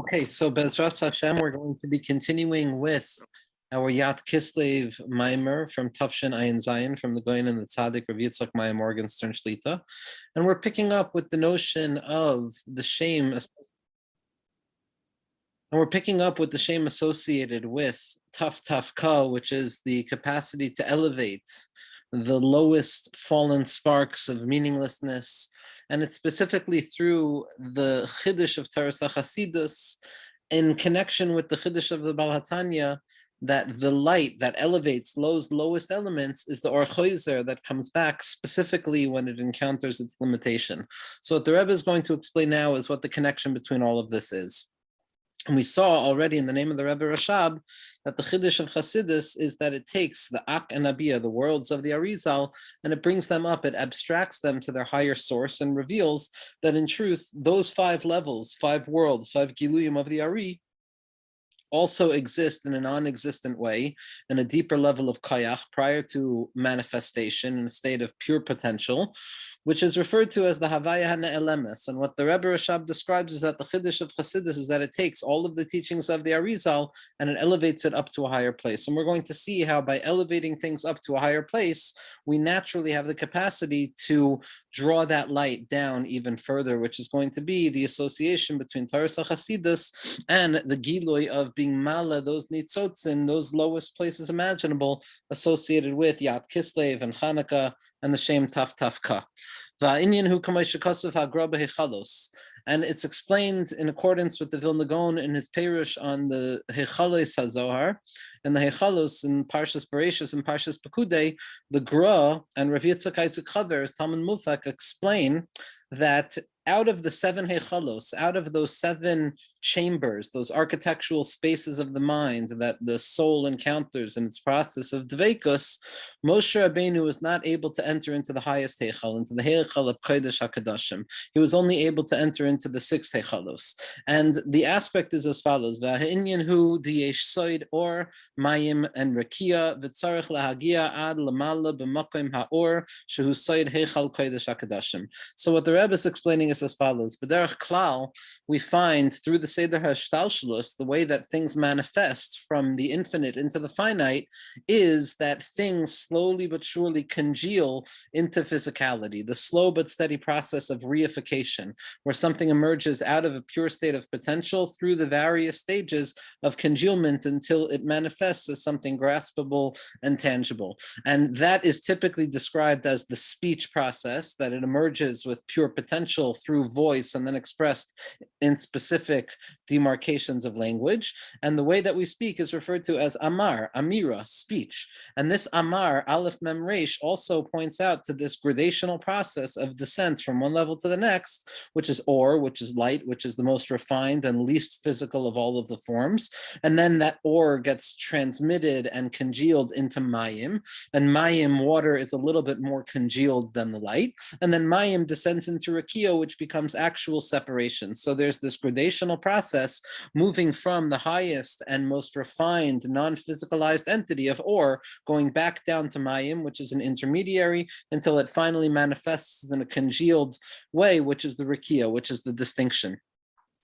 Okay, so Bezras Hashem, we're going to be continuing with our Yat Kislev Maamar from Tafshin Ayin Zayin from the Goyin and the Tzaddik Rav Yitzchak Maya Morgenstern Shlita, and we're picking up with the notion of the shame, and we're picking up with the shame associated with Taf Ka, which is the capacity to elevate the lowest fallen sparks of meaninglessness. And it's specifically through the Chiddush of Taras HaChasidus in connection with the Chiddush of the Baal HaTanya, that the light that elevates those lowest elements is the Or Choizer that comes back specifically when it encounters its limitation. So what the Rebbe is going to explain now is what the connection between all of this is. And we saw already in the name of the Rebbe Rashab that the Chiddush of Chassidus is that it takes the Ak and Abiyah, the worlds of the Arizal, and it brings them up, it abstracts them to their higher source and reveals that in truth, those 5 levels, 5 worlds, 5 Giluyim of the Ari, also exist in a non-existent way, in a deeper level of kayach prior to manifestation, in a state of pure potential, which is referred to as the Havaya HaNe'elemes. And what the Rebbe Rashab describes is that the Chiddush of Chassidus is that it takes all of the teachings of the Arizal and it elevates it up to a higher place. And we're going to see how by elevating things up to a higher place, we naturally have the capacity to draw that light down even further, which is going to be the association between Taras HaChasidus and the Giloy of being mala, those nitzotzin, those lowest places imaginable associated with Yat Kislev and Hanukkah and the Shem Taf Ka. And it's explained in accordance with the Vilna Gaon in his Perush on the Hechalos HaZohar, and the Hechalos in Parshas Bereshis and Parshas Pekudei, the Gra and Rav Yitzchak Yitzchak Chaver, as Talmud Mufak, explain that out of the 7 Hechalos, out of those 7 chambers, those architectural spaces of the mind that the soul encounters in its process of dveikus, Moshe Rabbeinu was not able to enter into the highest Heichal, into the Heichal of Kodesh HaKadoshim. He was only able to enter into the 6 Heichalos. And the aspect is as follows: V'ha'inyan hu diyesh soid or mayim and rakia v'tzarech lahagia ad lamala b'makom ha'or shehu soid Heichal Kodesh HaKadoshim. So what the Rebbe is explaining is as follows: B'derech klal, we find through the Seder HaShtalshelus, the way that things manifest from the infinite into the finite is that things slowly but surely congeal into physicality, the slow but steady process of reification, where something emerges out of a pure state of potential through the various stages of congealment until it manifests as something graspable and tangible. And that is typically described as the speech process, that it emerges with pure potential through voice and then expressed in specific demarcations of language. And the way that we speak is referred to as Amar, Amira, speech. And this Amar, Aleph Mem Resh, also points out to this gradational process of descent from one level to the next, which is Or, which is light, which is the most refined and least physical of all of the forms. And then that Or gets transmitted and congealed into Mayim. And Mayim, water, is a little bit more congealed than the light. And then Mayim descends into Rakia, which becomes actual separation. So there's this gradational process moving from the highest and most refined non-physicalized entity of Or, going back down to Mayim, which is an intermediary, until it finally manifests in a congealed way, which is the Rakia, which is the distinction.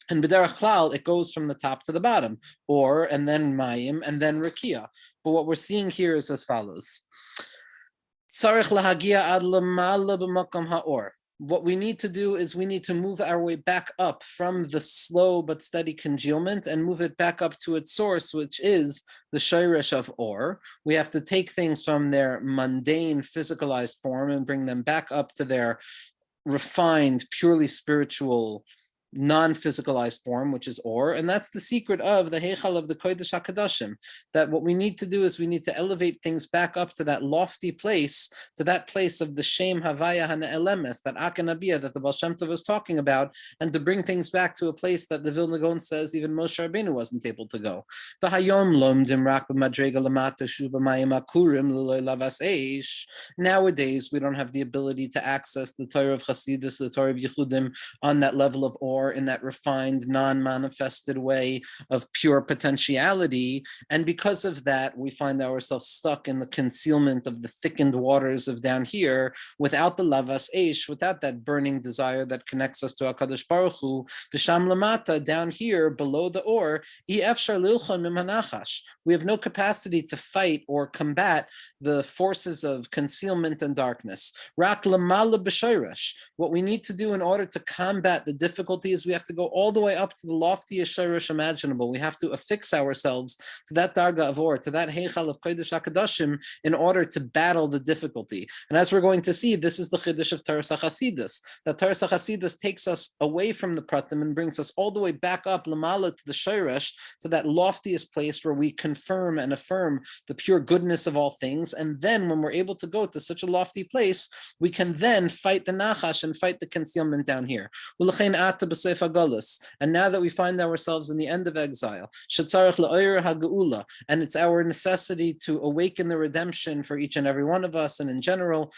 And B'derech Klal, it goes from the top to the bottom, Or, and then Mayim, and then Rakia. But what we're seeing here is as follows: Tzarech lahagia ad lamala b'makom ha'or. What we need to do is we need to move our way back up from the slow but steady congealment and move it back up to its source, which is the shayresh of Or. We have to take things from their mundane, physicalized form and bring them back up to their refined, purely spiritual, non-physicalized form, which is Or, and that's the secret of the Heichal of the Kodesh HaKadoshim, that what we need to do is we need to elevate things back up to that lofty place, to that place of the Shem Havaya HaNe'elemes, that Akanabiyah that the Baal Shem Tov was talking about, and to bring things back to a place that the Vilna Gaon says even Moshe Rabbeinu wasn't able to go. Nowadays, we don't have the ability to access the Torah of Chassidus, the Torah of Yechudim, on that level of Or, more in that refined, non-manifested way of pure potentiality. And because of that, we find ourselves stuck in the concealment of the thickened waters of down here, without the lavas eish, without that burning desire that connects us to HaKadosh Baruch Hu. V'sham lamata, down here, below the or, we have no capacity to fight or combat the forces of concealment and darkness. Rak lamala b'shayrash. What we need to do in order to combat the difficulties, we have to go all the way up to the loftiest shayrash imaginable. We have to affix ourselves to that darga of or, to that heichal of kodesh HaKadoshim, in order to battle the difficulty. And as we're going to see, this is the chiddush of Taras HaChasidus. That Taras HaChasidus takes us away from the pratim and brings us all the way back up lamala to the shayrash, to that loftiest place where we confirm and affirm the pure goodness of all things. And then when we're able to go to such a lofty place, we can then fight the nachash and fight the concealment down here. And now that we find ourselves in the end of exile, and it's our necessity to awaken the redemption for each and every one of us, and in general,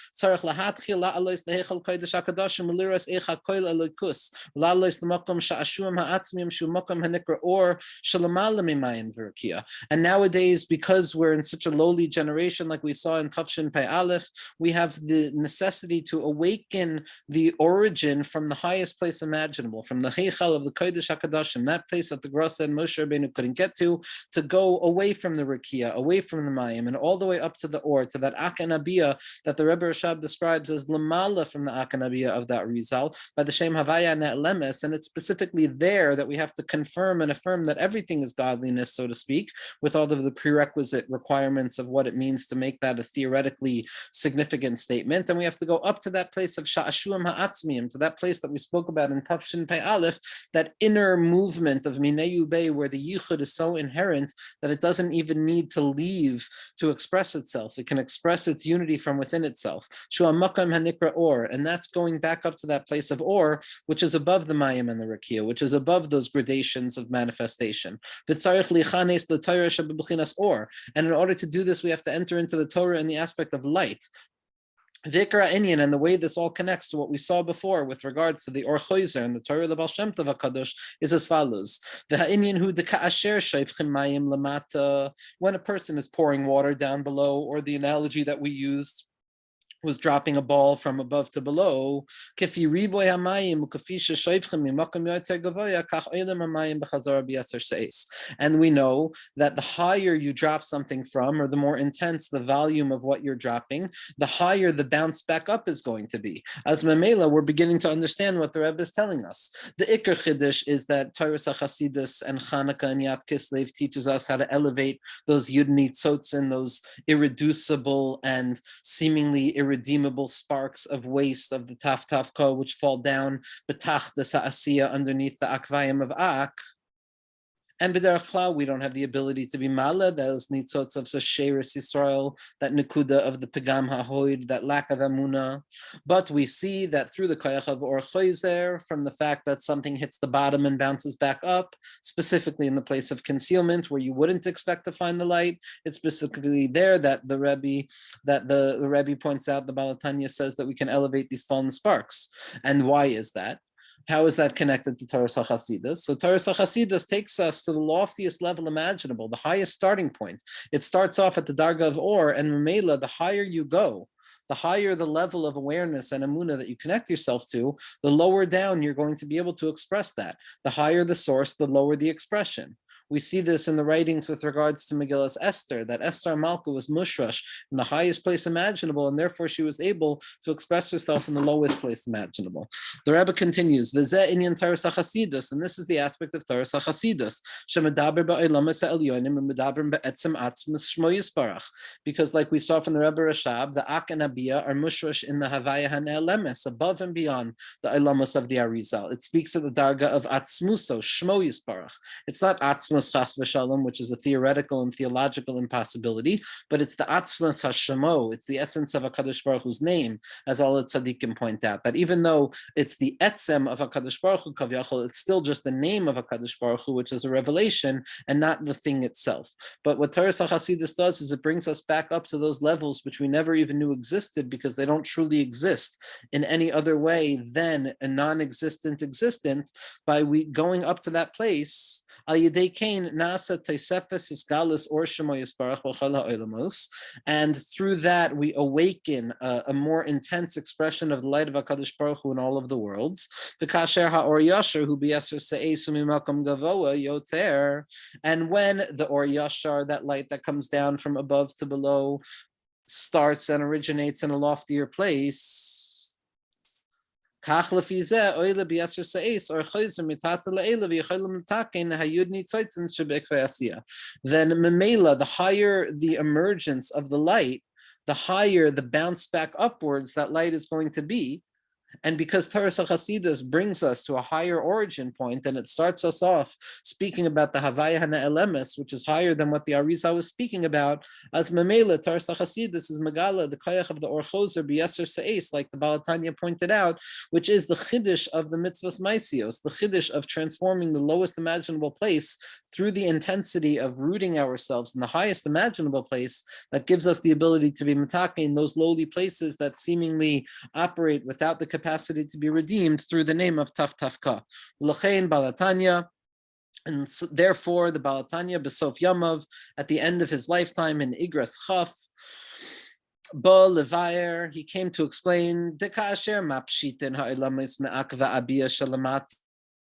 and nowadays, because we're in such a lowly generation, like we saw in Tafshin Pei Aleph, we have the necessity to awaken the origin from the highest place imaginable, from the Heichal of the Kodesh HaKadoshim, that place that the Grasa and Moshe Rabbeinu couldn't get to go away from the Rakia, away from the Mayim, and all the way up to the Or, to that Akanabiyah that the Rebbe Rashab describes as Lamala from the Akanabiyah of that Rizal, by the Shem Havaya Net Lemes, and it's specifically there that we have to confirm and affirm that everything is godliness, so to speak, with all of the prerequisite requirements of what it means to make that a theoretically significant statement. And we have to go up to that place of Sha'ashuam Ha'atzmiyim, to that place that we spoke about in Tafshin Pei Aleph, that inner movement of Minei Ubei, where the Yichud is so inherent that it doesn't even need to leave to express itself. It can express its unity from within itself. Shua Makam Hanikra Or, and that's going back up to that place of Or, which is above the Mayim and the Rakia, which is above those gradations of manifestation. Or, and in order to do this, we have to enter into the Torah in the aspect of light. Vikra Inyan, and the way this all connects to what we saw before with regards to the Or Choizer and the Torah of the Baal Shem Tov HaKadosh is as follows. When a person is pouring water down below, or the analogy that we used was dropping a ball from above to below, and we know that the higher you drop something from, or the more intense the volume of what you're dropping, the higher the bounce back up is going to be. As Mamela, we're beginning to understand what the Rebbe is telling us. The Iker Chiddush is that Taras HaChasidus and Chanukah and Yat Kislev teaches us how to elevate those Yud Nitzotzin, those irreducible and seemingly irredeemable sparks of waste of the Taf which fall down betach the Sa'asiya, underneath the Akvayim of Ak. And b'derech klal, we don't have the ability to be mala, those nitzotz of Sheirus Yisrael, that nekuda of the pegam hahoid, that lack of amuna. But we see that through the koyach of Or Choizer, from the fact that something hits the bottom and bounces back up, specifically in the place of concealment where you wouldn't expect to find the light, it's specifically there that the Rebbe points out, the Balatanya says that we can elevate these fallen sparks. And why is that? How is that connected to Taras HaChasidus? So Taras HaChasidus takes us to the loftiest level imaginable, the highest starting point. It starts off at the Darga of Or, and Mamela, the higher you go, the higher the level of awareness and amuna that you connect yourself to, the lower down you're going to be able to express that. The higher the source, the lower the expression. We see this in the writings with regards to Megillas Esther, that Esther Malka was mushrash in the highest place imaginable, and therefore she was able to express herself in the lowest place imaginable. The Rebbe continues, V'zeh inyan Taras HaChasidus, and this is the aspect of Taras HaChasidus, shemedaber ba'olamas ha'elyonim and medaber be'etzem atzmus shmo yisparach, because like we saw from the Rebbe Rashab, the Ak and Abiyah are mushrash in the Havaya HaNe'elemes, above and beyond the olamas of the Arizal. It speaks of the Darga of Atzmuso, Shmo Yisparach. It's not Atzmus atzmos chas v'shalom, which is a theoretical and theological impossibility, but it's the atzmos hashemo, it's the essence of HaKadosh Baruch Hu's name, as all the tzaddikim point out, that even though it's the etzem of HaKadosh Baruch Hu, kavyachol, it's still just the name of HaKadosh Baruch Hu, which is a revelation, and not the thing itself. But what Torah HaChasidus does is it brings us back up to those levels which we never even knew existed, because they don't truly exist in any other way than a non-existent existent. By we going up to that place, and through that we awaken a more intense expression of the light of HaKadosh Baruch Hu in all of the worlds. And when the Or Yashar, that light that comes down from above to below, starts and originates in a loftier place, then Memela, the higher the emergence of the light, the higher the bounce back upwards that light is going to be. And because Torah Chasidus brings us to a higher origin point, and it starts us off speaking about the Havaya Hana-Elemes, which is higher than what the Arizal was speaking about, as Memela, Torah Chasidus is Megala, the Koyach of the Or Choser, B'Yeser Se'es, like the Balatanya pointed out, which is the Chiddush of the Mitzvahs Maisios, the Chiddush of transforming the lowest imaginable place through the intensity of rooting ourselves in the highest imaginable place, that gives us the ability to be Mitake in those lowly places that seemingly operate without the capacity to be redeemed through the name of Taf Tafka. L'chein Balatanya, and so, therefore the Balatanya Besof Yamav, at the end of his lifetime in Igras Chaf, Bo Levayer, he came to explain Dekasher Mapshitin Ha'elamis Me'akva Abiyah Shalamati